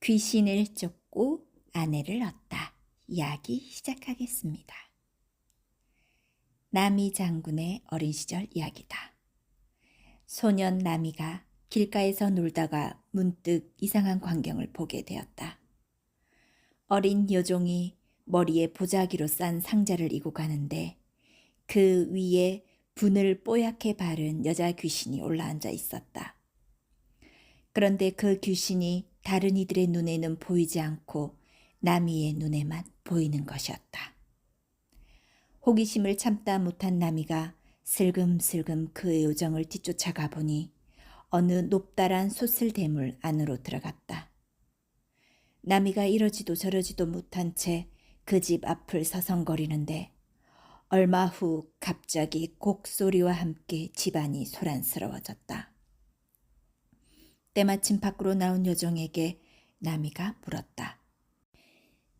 귀신을 쫓고 아내를 얻다. 이야기 시작하겠습니다. 나미 장군의 어린 시절 이야기다. 소년 나미가 길가에서 놀다가 문득 이상한 광경을 보게 되었다. 어린 여종이 머리에 보자기로 싼 상자를 이고 가는데 그 위에 분을 뽀얗게 바른 여자 귀신이 올라앉아 있었다. 그런데 그 귀신이 다른 이들의 눈에는 보이지 않고 나미의 눈에만 보이는 것이었다. 호기심을 참다 못한 나미가 슬금슬금 그 요정을 뒤쫓아가 보니 어느 높다란 솥슬대물 안으로 들어갔다. 나미가 이러지도 저러지도 못한 채 그 집 앞을 서성거리는데 얼마 후 갑자기 곡소리와 함께 집안이 소란스러워졌다. 때마침 밖으로 나온 여종에게 나미가 물었다.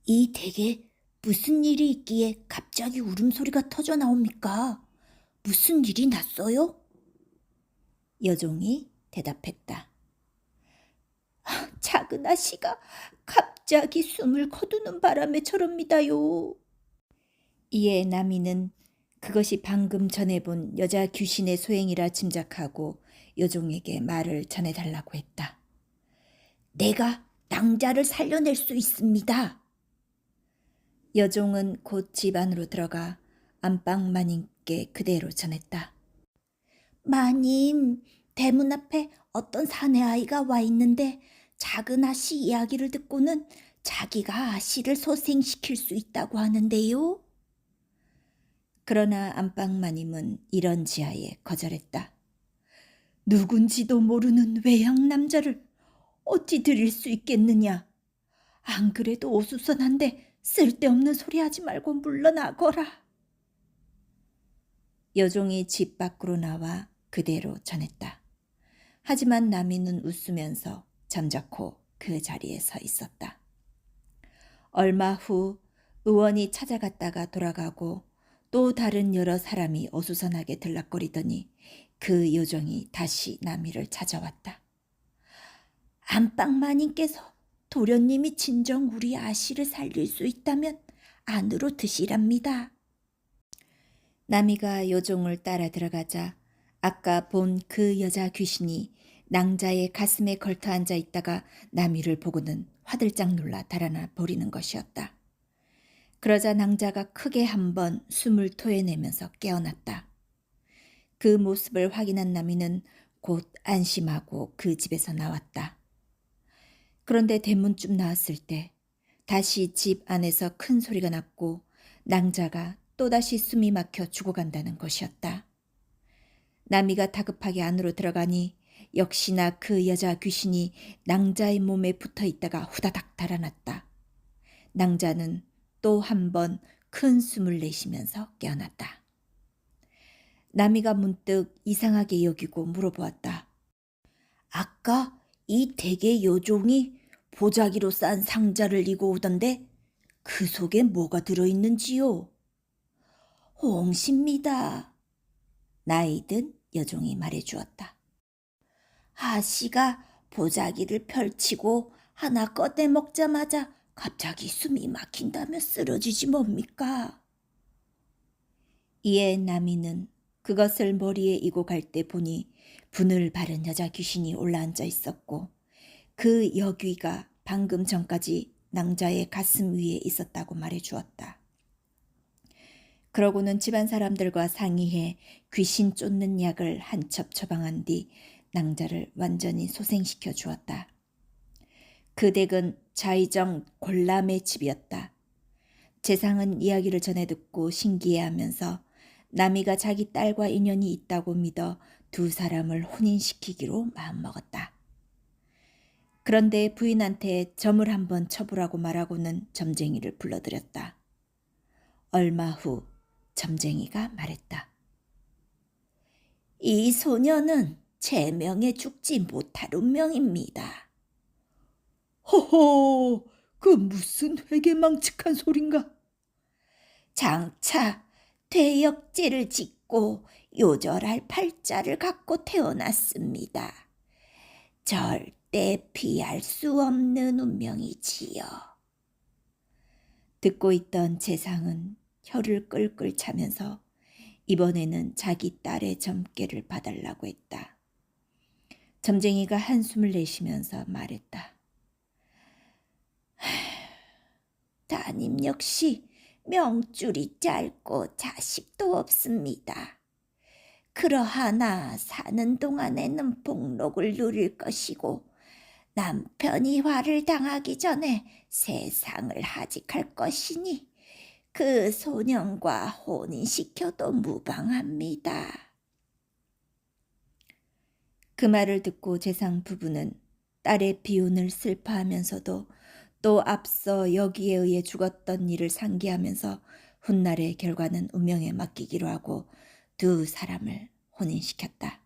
이 댁에 무슨 일이 있기에 갑자기 울음소리가 터져 나옵니까? 무슨 일이 났어요? 여종이 대답했다. 작은 아씨가 갑자기 숨을 거두는 바람에 저럽니다요. 이에 나미는 그것이 방금 전에 본 여자 귀신의 소행이라 짐작하고 여종에게 말을 전해달라고 했다. 내가 낭자를 살려낼 수 있습니다. 여종은 곧 집 안으로 들어가 안방 마님께 그대로 전했다. 마님, 대문 앞에 어떤 사내 아이가 와 있는데 작은 아씨 이야기를 듣고는 자기가 아씨를 소생시킬 수 있다고 하는데요. 그러나 안방 마님은 이런 지하에 거절했다. 누군지도 모르는 외양 남자를 어찌 들일 수 있겠느냐. 안 그래도 어수선한데 쓸데없는 소리 하지 말고 물러나거라. 여종이 집 밖으로 나와 그대로 전했다. 하지만 나미는 웃으면서 잠자코 그 자리에 서 있었다. 얼마 후 의원이 찾아갔다가 돌아가고 또 다른 여러 사람이 어수선하게 들락거리더니 그 요정이 다시 나미를 찾아왔다. 안방마님께서 도련님이 진정 우리 아씨를 살릴 수 있다면 안으로 드시랍니다. 나미가 요종을 따라 들어가자 아까 본 그 여자 귀신이 낭자의 가슴에 걸터 앉아 있다가 나미를 보고는 화들짝 놀라 달아나 버리는 것이었다. 그러자 낭자가 크게 한번 숨을 토해내면서 깨어났다. 그 모습을 확인한 나미는 곧 안심하고 그 집에서 나왔다. 그런데 대문쯤 나왔을 때 다시 집 안에서 큰 소리가 났고 낭자가 또다시 숨이 막혀 죽어간다는 것이었다. 나미가 다급하게 안으로 들어가니 역시나 그 여자 귀신이 낭자의 몸에 붙어 있다가 후다닥 달아났다. 낭자는 또 한 번 큰 숨을 내쉬면서 깨어났다. 나미가 문득 이상하게 여기고 물어보았다. 아까 이 댁의 요종이 보자기로 싼 상자를 이고 오던데 그 속에 뭐가 들어있는지요? 홍시입니다. 나이든 여종이 말해주었다. 아씨가 보자기를 펼치고 하나 꺼내 먹자마자 갑자기 숨이 막힌다며 쓰러지지 뭡니까? 이에 나미는 그것을 머리에 이고 갈 때 보니 분을 바른 여자 귀신이 올라앉아 있었고 그 여귀가 방금 전까지 낭자의 가슴 위에 있었다고 말해주었다. 그러고는 집안 사람들과 상의해 귀신 쫓는 약을 한 첩 처방한 뒤 낭자를 완전히 소생시켜 주었다. 그 댁은 자의정 골람의 집이었다. 재상은 이야기를 전해 듣고 신기해하면서 나미가 자기 딸과 인연이 있다고 믿어 두 사람을 혼인시키기로 마음먹었다. 그런데 부인한테 점을 한번 쳐보라고 말하고는 점쟁이를 불러들였다. 얼마 후 점쟁이가 말했다. 이 소녀는 제 명에 죽지 못할 운명입니다. 허허, 그 무슨 회개망측한 소린가? 장차 퇴역죄를 짓고 요절할 팔자를 갖고 태어났습니다. 절대 피할 수 없는 운명이지요. 듣고 있던 재상은 혀를 끌끌 차면서 이번에는 자기 딸의 점괘를 봐달라고 했다. 점쟁이가 한숨을 내쉬면서 말했다. 따님 역시 명줄이 짧고 자식도 없습니다. 그러하나 사는 동안에는 복록을 누릴 것이고 남편이 화를 당하기 전에 세상을 하직할 것이니 그 소년과 혼인시켜도 무방합니다. 그 말을 듣고 재상 부부는 딸의 비운을 슬퍼하면서도 또 앞서 여기에 의해 죽었던 일을 상기하면서 훗날의 결과는 운명에 맡기기로 하고 두 사람을 혼인시켰다.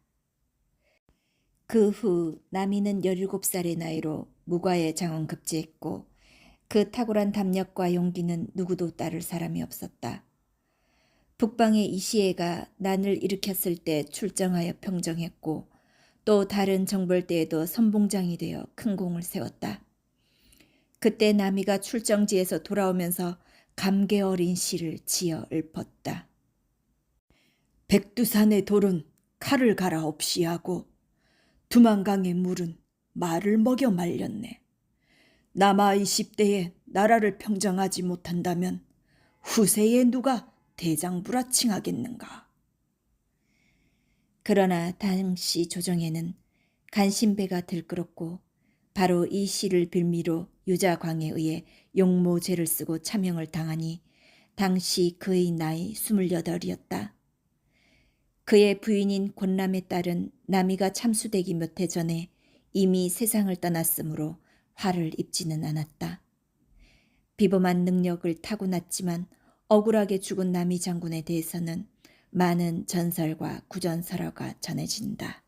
그 후 남이는 17살의 나이로 무과에 장원급제했고 그 탁월한 담력과 용기는 누구도 따를 사람이 없었다. 북방의 이시애가 난을 일으켰을 때 출정하여 평정했고 또 다른 정벌 때에도 선봉장이 되어 큰 공을 세웠다. 그때 남이가 출정지에서 돌아오면서 감개 어린 시를 지어 읊었다. 백두산의 돌은 칼을 갈아 없이 하고 두만강의 물은 말을 먹여 말렸네. 남아 20대에 나라를 평정하지 못한다면 후세에 누가 대장부라 칭하겠는가. 그러나 당시 조정에는 간신배가 들끓었고 바로 이 시를 빌미로 유자광에 의해 용모죄를 쓰고 차명을 당하니 당시 그의 나이 28이었다. 그의 부인인 권람의 딸은 남이가 참수되기 몇 해 전에 이미 세상을 떠났으므로 화를 입지는 않았다. 비범한 능력을 타고났지만 억울하게 죽은 남이 장군에 대해서는 많은 전설과 구전설화가 전해진다.